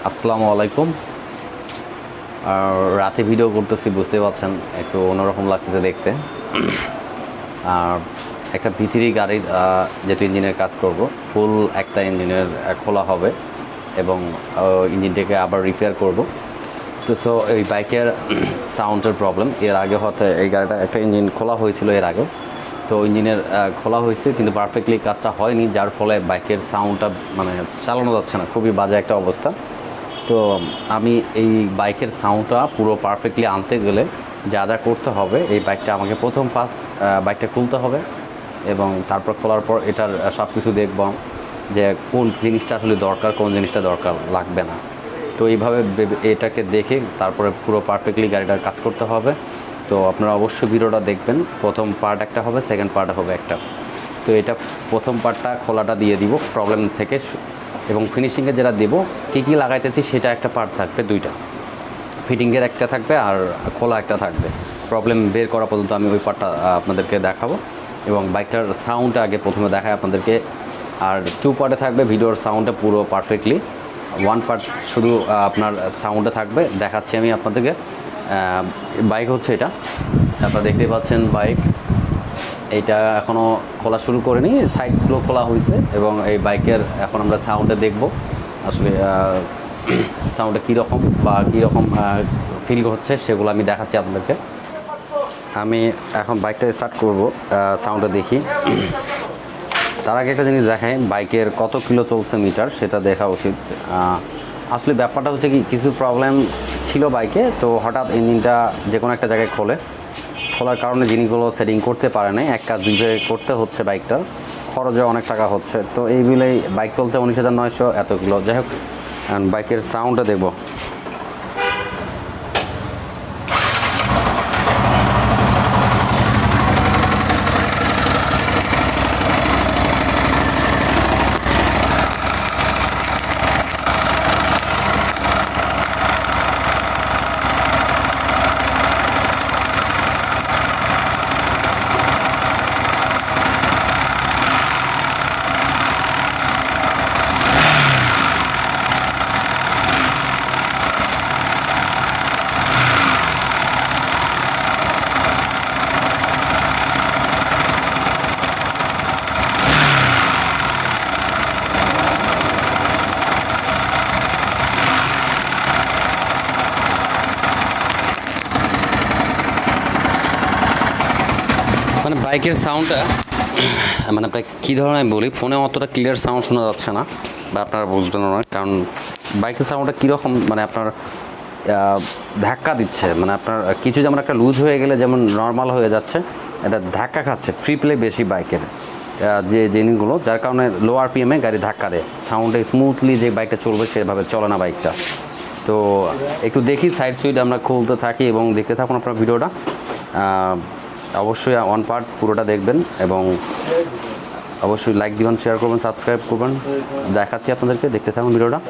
আসসালামু আলাইকুম। আর রাতে ভিডিও করতেছি, বুঝতে পারছেন একটু অন্যরকম লাগতেছে দেখতে। আর একটা ভিতরি গাড়ির যেহেতু ইঞ্জিনের কাজ করব, ফুল একটা ইঞ্জিনের খোলা হবে এবং ইঞ্জিনটাকে আবার রিপেয়ার করব। তো সো এই বাইকের সাউন্ডের প্রবলেম, এর আগে হয়তো এই গাড়িটা একটা ইঞ্জিন খোলা হয়েছিল এর আগে। তো ইঞ্জিনের খোলা হয়েছে কিন্তু পারফেক্টলি কাজটা হয়নি, যার ফলে বাইকের সাউন্ডটা মানে চালানো যাচ্ছে না, খুবই বাজে একটা অবস্থা। তো আমি এই বাইকের সাউন্ডটা পুরো পারফেক্টলি আনতে গেলে যা যা করতে হবে, এই বাইকটা আমাকে ফার্স্ট বাইকটা খুলতে হবে এবং তারপর খোলার পর এটার সব কিছু দেখব যে কোন জিনিসটা আসলে দরকার, কোন জিনিসটা দরকার লাগবে না। তো এইভাবে এটাকে দেখে তারপরে পুরো পারফেক্টলি গাড়িটার কাজ করতে হবে। তো আপনারা অবশ্যই ভিডিওটা দেখবেন, প্রথম পার্ট একটা হবে, সেকেন্ড পার্ট হবে একটা। তো এটা প্রথম পার্টটা খোলাটা দিয়ে দিব প্রবলেম থেকে, এবং ফিনিশিংয়ে যেটা দেবো কী কী লাগাইতেছি সেটা একটা পার্ট থাকবে, দুইটা ফিটিংয়ের একটা থাকবে আর খোলা একটা থাকবে। প্রবলেম বের করা পর্যন্ত আমি ওই পার্টটা আপনাদেরকে দেখাবো এবং বাইকটার সাউন্ডটা আগে প্রথমে দেখায় আপনাদেরকে। আর টু পার্টে থাকবে ভিডিওর সাউন্ডটা পুরো পারফেক্টলি, ওয়ান পার্ট শুধু আপনার সাউন্ডে থাকবে। দেখাচ্ছি আমি আপনাদেরকে। বাইক হচ্ছে এটা, আপনারা দেখতেই পাচ্ছেন বাইক। এইটা এখনও খোলা শুরু করিনি, সাইডগুলো খোলা হয়েছে এবং এই বাইকের এখন আমরা সাউন্ডে দেখব আসলে সাউন্ডটা কীরকম বা কীরকম ফিল হচ্ছে সেগুলো আমি দেখাচ্ছি আপনাদেরকে। আমি এখন বাইকটা স্টার্ট করব, সাউন্ডটা দেখি। তার আগে একটা জিনিস দেখাই, বাইকের কত কিলো চলছে মিটার সেটা দেখা উচিত। আসলে ব্যাপারটা হচ্ছে কি, কিছু প্রবলেম ছিল বাইকে, তো হঠাৎ ইঞ্জিনটা যে কোনো একটা জায়গায় খোলার কারণে জিনিসগুলো সেটিং করতে পারে নাই, এক কাজ দুই জায়গায় করতে হচ্ছে, বাইকটার খরচে অনেক টাকা হচ্ছে। তো এই মিলেই বাইক চলছে 19,900 এত কিলো। যাই হোক, বাইকের সাউন্ডটা দেখব। মানে বাইকের সাউন্ডটা মানে আপনার কী ধরনের আমি বলি, ফোনে অতটা ক্লিয়ার সাউন্ড শোনা যাচ্ছে না বা আপনারা বুঝবেন না, কারণ বাইকের সাউন্ডটা কীরকম মানে আপনার ধাক্কা দিচ্ছে, মানে আপনার কিছু যেমন একটা লুজ হয়ে গেলে যেমন নর্মাল হয়ে যাচ্ছে, এটা ধাক্কা খাচ্ছে ফ্রি প্লে বেশি বাইকের যে জিনিসগুলো, যার কারণে লো আরপিএমে গাড়ি ধাক্কা দেয়, সাউন্ডে স্মুথলি যে বাইকটা চলবে সেভাবে চলে না বাইকটা। তো একটু দেখি, সাইড সুইড আমরা খুলতে থাকি এবং দেখতে থাকুন আপনার ভিডিওটা। অবশ্যই ওয়ান পার্ট পুরোটা দেখবেন এবং অবশ্যই লাইক দিবেন, শেয়ার করবেন, সাবস্ক্রাইব করবেন। দেখাচ্ছি আপনাদেরকে, দেখতে থাকুন ভিডিওটা।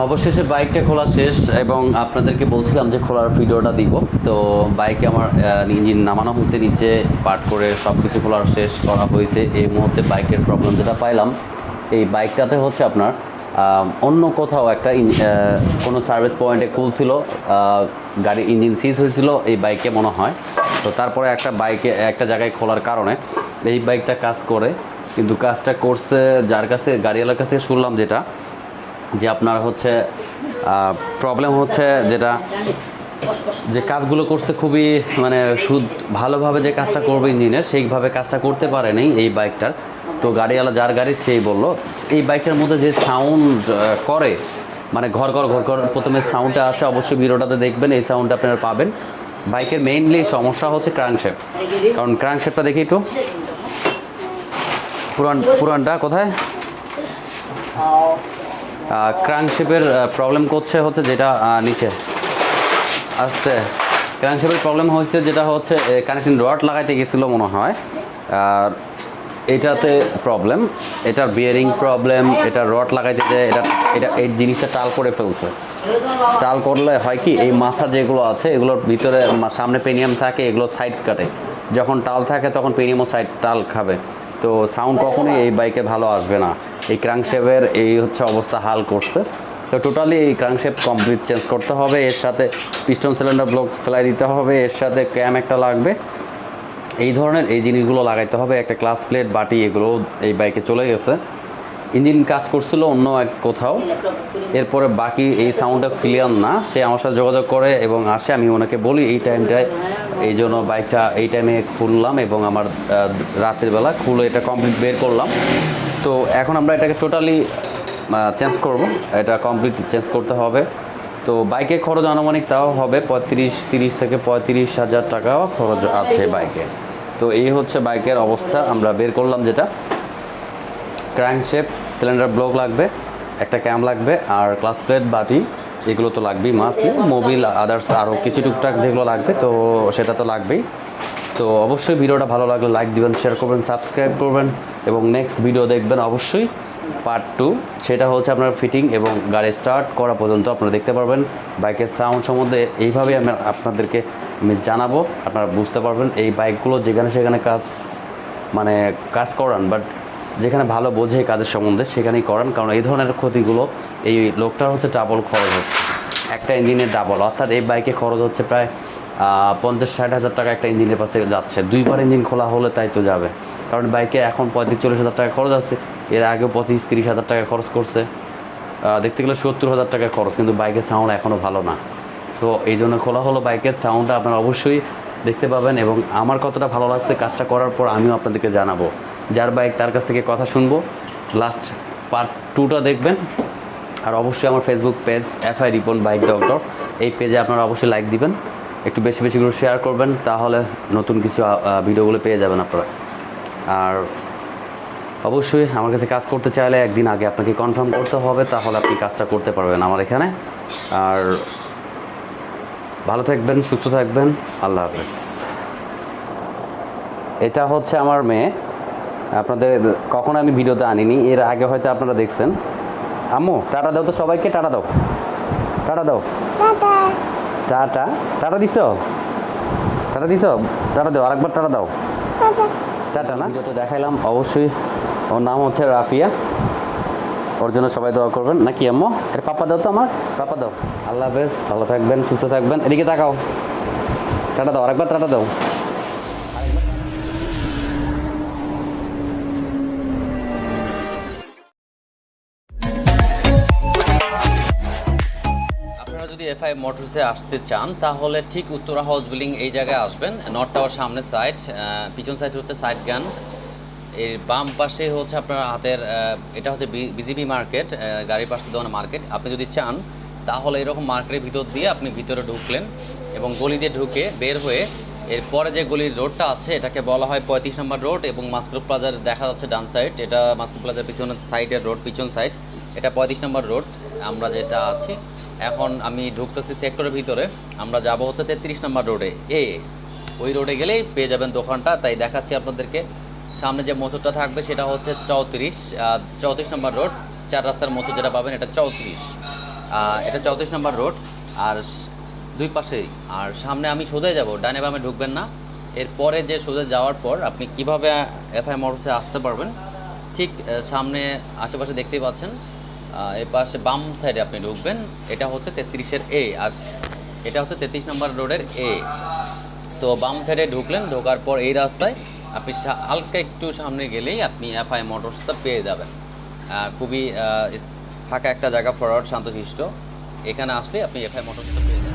অবশেষে বাইকটা খোলা শেষ এবং আপনাদেরকে বলছিলাম যে খোলার ভিডিওটা দিব। তো বাইকে আমার ইঞ্জিন নামানো হয়েছে, নিচে পার্ট করে সব কিছু খোলার শেষ করা হয়েছে। এই মুহূর্তে বাইকের প্রবলেম যেটা পাইলাম, এই বাইকটাতে হচ্ছে আপনার অন্য কোথাও একটা কোনো সার্ভিস পয়েন্টে খুলছিল, গাড়ির ইঞ্জিন সিজ হয়েছিল এই বাইকে মনে হয়। তো তারপরে একটা বাইকে একটা জায়গায় খোলার কারণে এই বাইকটা কাজ করে, কিন্তু কাজটা করছে যার কাছে গাড়িওয়ালার কাছ থেকে শুনলাম যেটা যে আপনার হচ্ছে প্রবলেম হচ্ছে যেটা যে কাজগুলো করছে খুবই মানে ভালোভাবে যে কাজটা করবে ইঞ্জিনের সেইভাবে কাজটা করতে পারেনি এই বাইকটার। তো গাড়িওয়ালা যার গাড়ি সেই বললো এই বাইকটার মধ্যে যে সাউন্ড করে মানে ঘর ঘর প্রথমে সাউন্ডটা আসে, অবশ্যই ভিডিওটাতে দেখবেন এই সাউন্ডটা আপনারা পাবেন। বাইকের মেইনলি সমস্যা হচ্ছে ক্র্যাঙ্কশ্যাফট, কারণ ক্র্যাঙ্কশ্যাফটটা দেখি একটু পুরানটা কোথায় ক্র্যাঙ্কশ্যাফটের প্রবলেম করছে হচ্ছে যেটা নিচে আসতে ক্র্যাঙ্কশ্যাফটের প্রবলেম হয়েছে যেটা হচ্ছে কানেক্টিং রড লাগাইতে গেছিলো মনে হয়, আর এটাতে প্রবলেম, এটার বিয়ারিং প্রবলেম, এটা রড লাগাইতে যে এটা এই জিনিসটা টাল করে ফেলছে। টাল করলে হয় কি এই মাথা যেগুলো আছে এগুলোর ভিতরে সামনে পেনিয়াম থাকে, এগুলো সাইড কাটে, যখন টাল থাকে তখন পেনিয়ামও সাইড টাল খাবে। তো সাউন্ড কখনোই এই বাইকে ভালো আসবে না। এই ক্র্যাঙ্কশ্যাফটের এই হচ্ছে অবস্থা হাল করছে। তো টোটালি এই ক্র্যাঙ্কশ্যাফট কমপ্লিট চেঞ্জ করতে হবে, এর সাথে পিস্টন সিলিন্ডার ব্লক ফেলাই দিতে হবে, এর সাথে ক্যাম একটা লাগবে, এই ধরনের এই জিনিসগুলো লাগাইতে হবে। একটা ক্লাস প্লেট বাটি এগুলো এই বাইকে চলে গেছে। ইঞ্জিন কাজ করছিল অন্য এক কোথাও, এরপরে বাকি এই সাউন্ডটা ক্লিয়ার না, সে আমার সাথে যোগাযোগ করে এবং আসে, আমি ওনাকে বলি এই টাইমটায়, এই জন্য বাইকটা এই টাইমে খুললাম এবং আমার রাতের বেলা খুলে এটা কমপ্লিট বের করলাম। তো এখন আমরা এটাকে টোটালি চেঞ্জ করব, এটা কমপ্লিট চেঞ্জ করতে হবে। তো বাইকে খরচ আনুমানিক তাও হবে 30 থেকে 35,000 টাকা খরচ আছে বাইকে। তো এই হচ্ছে বাইকের অবস্থা আমরা বের করলাম, যেটা ক্র্যাঙ্কশ্যাফট, সিলিন্ডার ব্লক লাগবে, একটা ক্যাম লাগবে, আর ক্লাস প্লেট বাটি এগুলো তো লাগবেই মাস্টলি, মোবিল আদার্স আরও কিছু টুকটাক যেগুলো লাগবে তো সেটা তো লাগবেই। তো অবশ্যই ভিডিওটা ভালো লাগলে লাইক দিবেন, শেয়ার করবেন, সাবস্ক্রাইব করবেন এবং নেক্সট ভিডিও দেখবেন অবশ্যই পার্ট 2, সেটা হচ্ছে আপনার ফিটিং এবং গাড়ি স্টার্ট করা পর্যন্ত আপনারা দেখতে পারবেন। বাইকের সাউন্ড সম্বন্ধে এইভাবেই আপনাদেরকে আমি জানাবো, আপনারা বুঝতে পারবেন। এই বাইকগুলো যেখানে সেখানে কাজ করান, বাট যেখানে ভালো বোঝে কাজের সম্বন্ধে সেখানেই করান, কারণ এই ধরনের ক্ষতিগুলো এই লোকটার হচ্ছে ডাবল খরচ হচ্ছে, একটা ইঞ্জিনের ডাবল, অর্থাৎ এই বাইকে খরচ হচ্ছে প্রায় 50-60 হাজার টাকা একটা ইঞ্জিনের পাশে যাচ্ছে। 2বার ইঞ্জিন খোলা হলে তাই তো যাবে, কারণ বাইকে এখন 35-40 হাজার টাকা খরচ আছে, এর আগেও 25-30 হাজার টাকা খরচ করছে, দেখতে গেলে 70 হাজার টাকা খরচ, কিন্তু বাইকের সাউন্ড এখনও ভালো না। সো এই জন্য খোলা হলো বাইকের সাউন্ডটা আপনারা অবশ্যই দেখতে পাবেন এবং আমার কতটা ভালো লাগছে কাজটা করার পর আমিও আপনাদেরকে জানাবো। যার বাইক তার কাছ থেকে কথা শুনবো, লাস্ট পার্ট 2টা দেখবেন। আর অবশ্যই আমার Facebook page FI Ripon bike doctor, এই পেজে আপনারা অবশ্যই লাইক দিবেন, একটু বেশি বেশি করে শেয়ার করবেন, তাহলে নতুন কিছু ভিডিওগুলো পেয়ে যাবেন আপনারা। আর অবশ্যই আমার কাছে কাজ করতে চাইলে একদিন আগে আপনাকে কনফার্ম করতে হবে, তাহলে আপনি কাজটা করতে পারবেন আমার এখানে। আর ভালো থাকবেন, সুস্থ থাকবেন, আল্লাহ হাফেজ। এটা হচ্ছে আমার মেয়ে, আপনাদের কখনো আমি ভিডিওতে আনিনি, এর আগে হয়তো আপনারা দেখছেন। আম্মু টাটা দাও তো সবাইকে, টাটা দাও, টাটা দাও, টাটা, টাটা দিছ, টাটা দিছ, টাটা দাও, আরেকবার টাটা দাও, টাটা। না ভিডিওতে দেখাইলাম, অবশ্যই ওর নাম হচ্ছে রাফিয়া, ওর জন্য সবাই দোয়া করবেন নাকি আম্মু? এর পাপা দাও তো, আমার পাপা দাও। আল্লাহ হাফেজ, ভালো থাকবেন, সুস্থ থাকবেন, এদিকে তাকাও, টাটা দাও, আরেকবার টাটা দাও। যদি FI মোটরসে আসতে চান তাহলে ঠিক উত্তরা হাউস বিল্ডিং এই জায়গায় আসবেন, নর্থ টাওয়ার সামনে সাইড, পিছন সাইড হচ্ছে সাইড গান, এর বাম পাশে হচ্ছে আপনার হাতের এটা হচ্ছে বিজিবি মার্কেট, গাড়ির পাশে দোকান মার্কেট। আপনি যদি চান তাহলে এরকম মার্কেটের ভিতর দিয়ে আপনি ভিতরে ঢুকলেন এবং গলি দিয়ে ঢুকে বের হয়ে এরপরে যে গলির রোডটা আছে এটাকে বলা হয় 35 নম্বর রোড, এবং মাস্কো প্লাজার দেখা যাচ্ছে ডান সাইড, এটা মাস্কো প্লাজার পিছনের সাইডের রোড, পিছন সাইড, এটা 35 নম্বর রোড আমরা যেটা আছি। এখন আমি ঢুকতেছি সেক্টরের ভিতরে, আমরা যাব হচ্ছে 33 নম্বর রোডে, ওই রোডে গেলেই পেয়ে যাবেন দোকানটা। তাই দেখাচ্ছি আপনাদেরকে, সামনে যে মোচরটা থাকবে সেটা হচ্ছে 34 নম্বর রোড, 4 রাস্তার মোচর যেটা পাবেন এটা 34। এটা 34 নম্বর রোড। আর দুই পাশেই, আর সামনে আমি সোজাই যাব, ডানে বামে ঢুকবেন না। এরপরে যে সোজা যাওয়ার পর আপনি কিভাবে এফআই মোটরসে আসতে পারবেন, ঠিক সামনে আশেপাশে দেখতেই পাচ্ছেন। এই পাশে বাম সাইডে আপনি ঢুকবেন, এটা হচ্ছে 33-এর এ, আর এটা হচ্ছে 33 নম্বর রোডের এ। তো বাম সাইডে ঢুকলেন, ঢোকার পর এই রাস্তায় আপনি হালকা একটু সামনে গেলেই আপনি এফআই মোটরসটা পেয়ে যাবেন। খুবই ফাঁকা একটা জায়গা, ফরওয়ার্ড, শান্তশিষ্ট। এখানে আসলে আপনি এফআই মোটরসটা পেয়ে যাবেন।